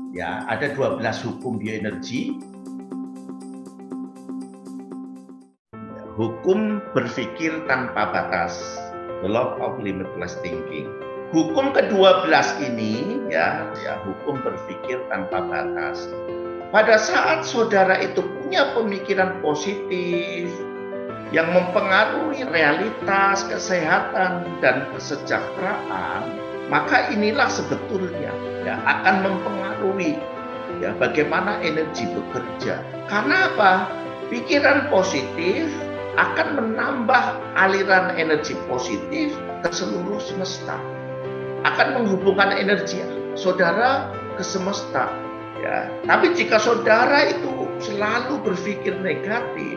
Ya, ada 12 hukum bioenergi. Hukum berpikir tanpa batas, the law of limitless thinking. Hukum ke-12 ini ya hukum berpikir tanpa batas. Pada saat saudara itu punya pemikiran positif yang mempengaruhi realitas, kesehatan, dan kesejahteraan, maka inilah sebetulnya ya akan mempengaruhi ya bagaimana energi bekerja. Karena apa? Pikiran positif akan menambah aliran energi positif ke seluruh semesta, akan menghubungkan energi saudara ke semesta. Ya, tapi jika saudara itu selalu berpikir negatif,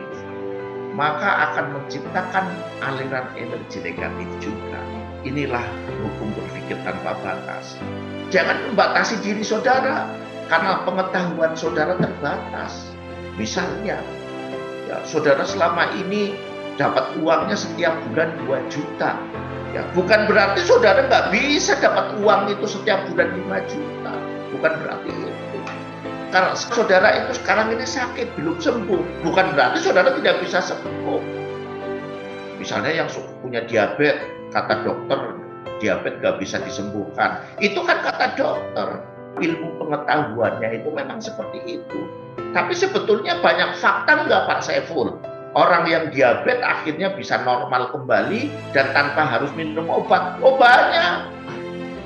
maka akan menciptakan aliran energi negatif juga. Inilah hukum berpikir tanpa batas. Jangan membatasi diri saudara, karena pengetahuan saudara terbatas. Misalnya, ya, saudara selama ini dapat uangnya setiap bulan 2 juta. Ya, bukan berarti saudara nggak bisa dapat uang itu setiap bulan 5 juta. Bukan berarti itu. Karena saudara itu sekarang ini sakit, belum sembuh. Bukan berarti saudara tidak bisa sembuh. Misalnya yang punya diabetes, kata dokter, diabetes nggak bisa disembuhkan. Itu kan kata dokter. Ilmu pengetahuannya itu memang seperti itu. Tapi sebetulnya banyak fakta nggak Pak Saiful? Orang yang diabetes akhirnya bisa normal kembali dan tanpa harus minum obat. Oh banyak.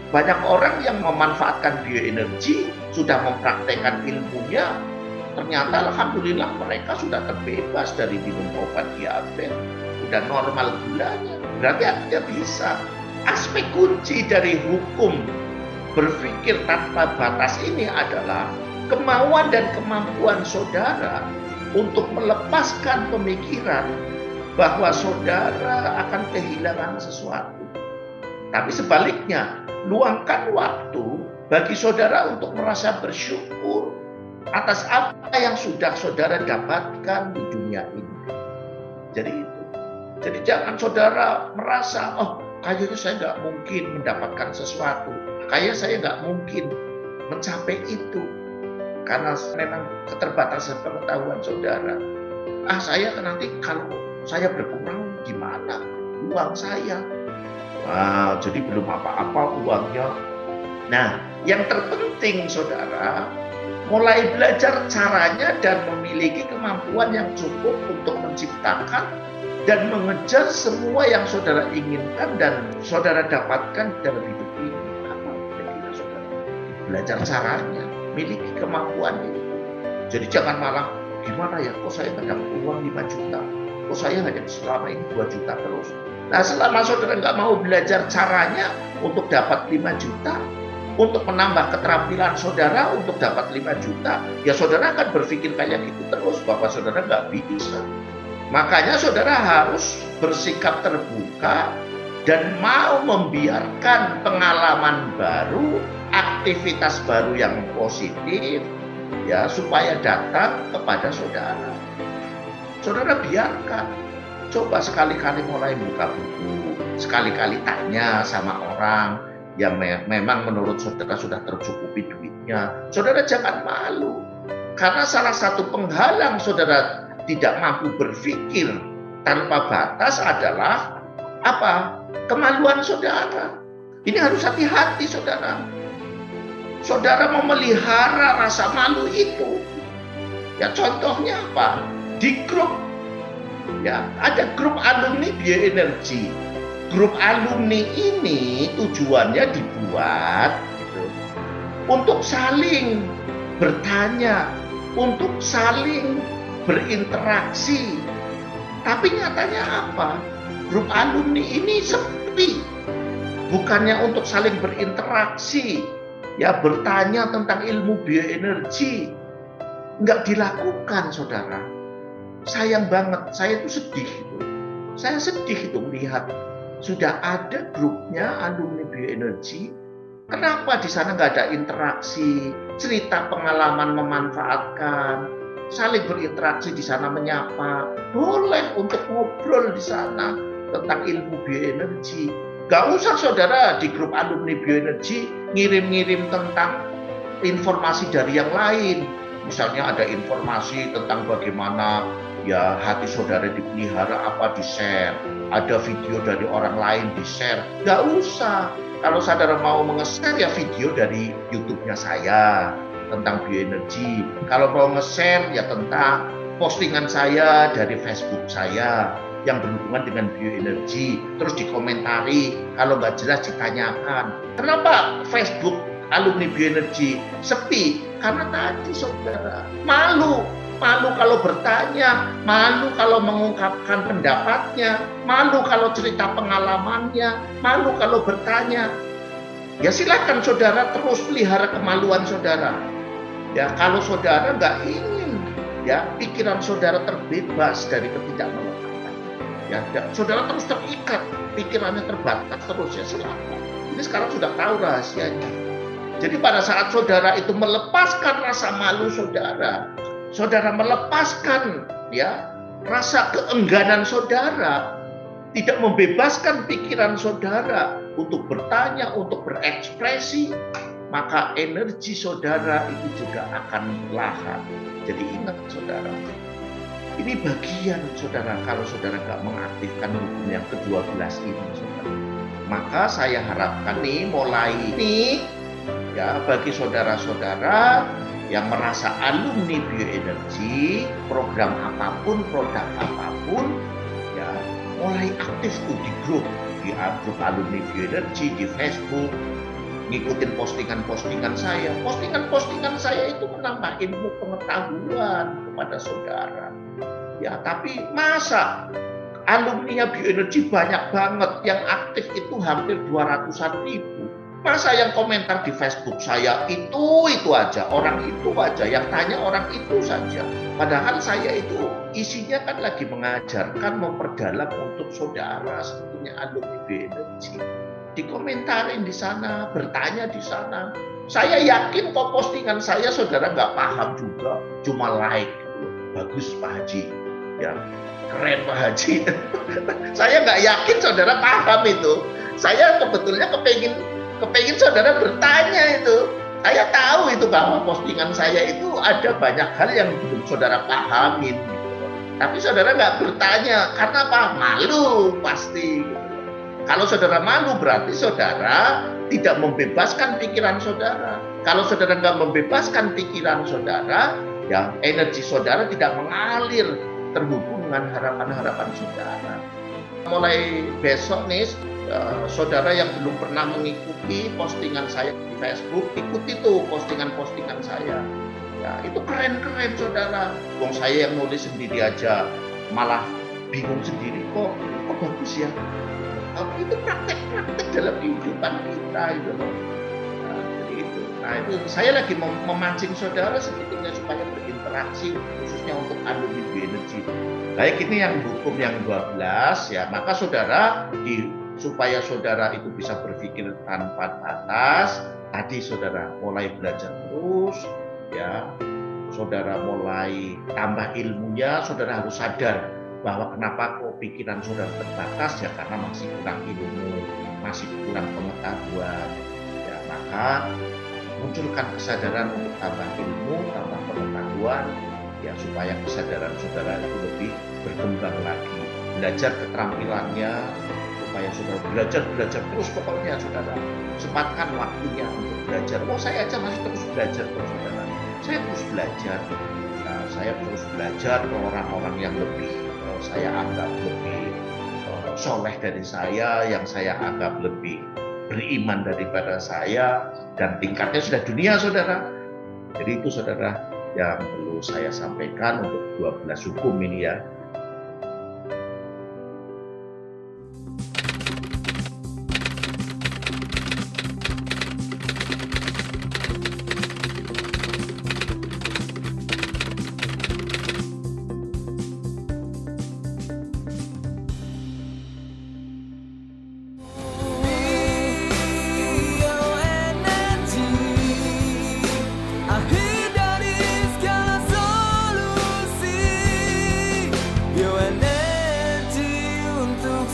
Banyak orang yang memanfaatkan bioenergi, sudah mempraktekkan ilmunya, ternyata alhamdulillah mereka sudah terbebas dari minum obat diabetes, sudah normal gulanya. Berarti artinya bisa. Aspek kunci dari hukum berpikir tanpa batas ini adalah kemauan dan kemampuan saudara untuk melepaskan pemikiran bahwa saudara akan kehilangan sesuatu. Tapi sebaliknya, luangkan waktu bagi saudara untuk merasa bersyukur atas apa yang sudah saudara dapatkan di dunia ini. Jadi itu. Jadi jangan saudara merasa, oh kayaknya saya nggak mungkin mendapatkan sesuatu. Kayaknya saya nggak mungkin mencapai itu. Karena memang keterbatasan pengetahuan saudara. Saya nanti kalau saya berkurang gimana uang saya? Jadi belum apa-apa uangnya. Nah, yang terpenting saudara, mulai belajar caranya dan memiliki kemampuan yang cukup untuk menciptakan dan mengejar semua yang saudara inginkan dan saudara dapatkan dalam hidup ini. Apa kira-kira saudara? Belajar caranya, miliki kemampuan itu. Jadi jangan malah, gimana ya, kok saya nggak dapat uang 5 juta? Kok saya hanya selama ini 2 juta terus? Nah, selama saudara nggak mau belajar caranya untuk dapat 5 juta, untuk menambah keterampilan saudara untuk dapat 5 juta, ya saudara akan berpikir kayak gitu terus, bahwa saudara nggak bisa. Makanya saudara harus bersikap terbuka dan mau membiarkan pengalaman baru, aktivitas baru yang positif, ya supaya datang kepada saudara. Saudara biarkan. Coba sekali-kali mulai buka buku, sekali-kali tanya sama orang yang memang menurut saudara sudah tercukupi duitnya. Saudara jangan malu, karena salah satu penghalang saudara tidak mampu berpikir tanpa batas adalah apa? Kemaluan saudara. Ini harus hati-hati saudara. Saudara memelihara rasa malu itu. Ya contohnya apa? Di grup, ya ada grup alumni bioenergi. Grup alumni ini tujuannya dibuat gitu, untuk saling bertanya, untuk saling berinteraksi. Tapi nyatanya apa? Grup alumni ini sepi. Bukannya untuk saling berinteraksi, ya bertanya tentang ilmu bioenergi, nggak dilakukan saudara. Sayang banget, saya itu sedih. Saya sedih itu melihat sudah ada grupnya alumni bioenergi. Kenapa di sana nggak ada interaksi, cerita pengalaman memanfaatkan, saling berinteraksi di sana, menyapa. Boleh untuk ngobrol di sana tentang ilmu bioenergi. Gak usah saudara di grup alumni bioenergi ngirim-ngirim tentang informasi dari yang lain. Misalnya ada informasi tentang bagaimana ya hati saudara dipelihara, apa di-share. Ada video dari orang lain di-share. Nggak usah. Kalau saudara mau nge-share ya video dari YouTube-nya saya tentang bioenergi. Kalau mau nge-share ya tentang postingan saya dari Facebook saya yang berhubungan dengan bioenergi. Terus dikomentari, kalau nggak jelas ditanyakan. Kenapa Facebook alumni bioenergi sepi? Karena tadi saudara malu kalau bertanya, malu kalau mengungkapkan pendapatnya, malu kalau cerita pengalamannya, malu kalau bertanya. Ya silakan saudara terus pelihara kemaluan saudara. Ya kalau saudara nggak ingin ya pikiran saudara terbebas dari ketidakmelekat, ya saudara terus terikat, pikirannya terbatas terus, ya silakan. Ini sekarang sudah tahu rahasianya. Jadi pada saat saudara itu melepaskan rasa malu saudara melepaskan ya rasa keengganan saudara, tidak membebaskan pikiran saudara untuk bertanya, untuk berekspresi, maka energi saudara itu juga akan perlahan. Jadi ingat saudara, ini bagian saudara kalau saudara nggak mengaktifkan hukum yang ke-12 ini saudara. Maka saya harapkan nih mulai ini ya bagi saudara-saudara yang merasa alumni bioenergi, program apapun, produk apapun, ya mulai aktif tuh di grup alumni bioenergi di Facebook, ngikutin postingan-postingan saya. Postingan-postingan saya itu menambah ilmu pengetahuan kepada saudara. Ya, tapi masa alumni bioenergi banyak banget, yang aktif itu hampir 200-an ribu. Masa yang komentar di Facebook saya itu aja, orang itu aja, yang tanya orang itu saja. Padahal saya itu isinya kan lagi mengajarkan, memperdalam untuk saudara sebetulnya alumni bioenergi. Dikomentarin di sana, bertanya di sana. Saya yakin kok postingan saya saudara nggak paham juga, cuma like. Bagus Pak Haji, ya keren Pak Haji. Saya nggak yakin saudara paham itu. Saya sebetulnya kepengin saudara bertanya itu. Saya tahu itu bahwa postingan saya itu ada banyak hal yang belum saudara pahamin. Gitu. Tapi saudara nggak bertanya, karena apa? Malu pasti. Gitu. Kalau saudara malu berarti saudara tidak membebaskan pikiran saudara. Kalau saudara nggak membebaskan pikiran saudara, ya energi saudara tidak mengalir terhubung dengan harapan-harapan saudara. Mulai besok nih, saudara yang belum pernah mengikuti postingan saya di Facebook, ikuti tuh postingan-postingan saya. Ya, itu keren-keren saudara. Wong saya yang nulis sendiri aja malah bingung sendiri, kok bagus ya. Itu praktek-praktek dalam kehidupan kita itu loh. Nah, jadi itu. Nah, itu saya lagi memancing saudara sebetulnya supaya berinteraksi, khususnya untuk alumni bioenergi. Baik, ini yang hukum yang 12 ya, maka saudara supaya saudara itu bisa berpikir tanpa batas, tadi saudara mulai belajar terus, ya, saudara mulai tambah ilmunya, saudara harus sadar bahwa kenapa kok pikiran saudara terbatas, ya karena masih kurang ilmu, masih kurang pengetahuan, ya maka munculkan kesadaran untuk tambah ilmu, tambah pengetahuan, ya supaya kesadaran saudara itu lebih berkembang lagi, belajar keterampilannya. Supaya saudara belajar terus, pokoknya saudara sempatkan waktunya untuk belajar. Saya aja masih terus belajar terus saudara. Saya terus belajar. Nah, saya terus belajar ke orang-orang yang lebih saya anggap lebih soleh dari saya, yang saya anggap lebih beriman daripada saya, dan tingkatnya sudah dunia saudara. Jadi itu saudara yang perlu saya sampaikan untuk 12 hukum ini ya. Bioenergi untuk